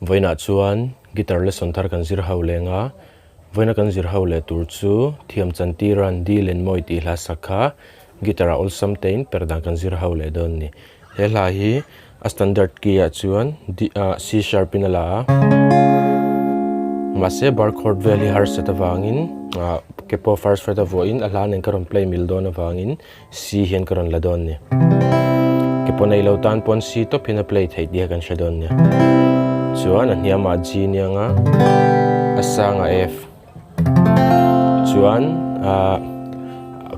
Voina chuan guitar lesson thar kan zir ho lenga voina kan zir ho le tur chu Thiamchantira di Lenmawi ti hla sakha guitar ol samtein Perhdan kan zir ho le don ni hela hi a standard key a chuan C sharp in ala mase bar chord vel hi har set awangin kepo first fret avoin alhan en karon play mil don awangin C hian karon la don ni kepo nei lo tan pon C to pina play thei dia kan sha don ni chuan a hniama G nia nga a sanga F chuan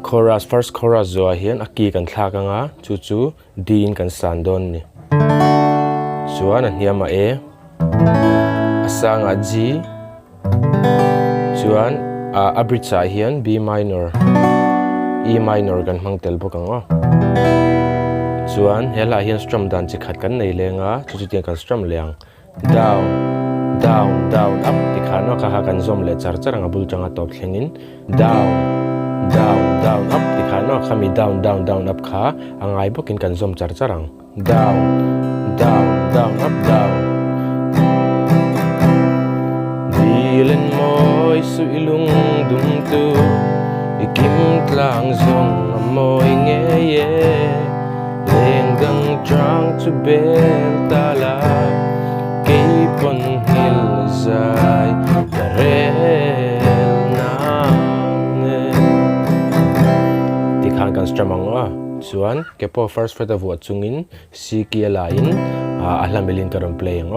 chorus first chorus zo hian a key kan thla ka nga chu D in kan san don ni chuan a hniama A a sanga G chuan a bridge a hian B minor E minor kan hmang tel bawk anga chuan hela hian strum dan chi khat kan nei lenga chu tiang kan strum leng down down down up tikhano kha kan zom le char charanga bul changa top thlengin down down down up tikhano khami down down down up kha angai bokin kan zom char charang down down down up down Lenmawi su ilung dum tu ikim tlang zong amoy ngei lenggang trang chu bel tala keipon hil zai karel nang tikhan kan stramang a chuan kepo first fret of chungin C key lain ahlamilin karon playing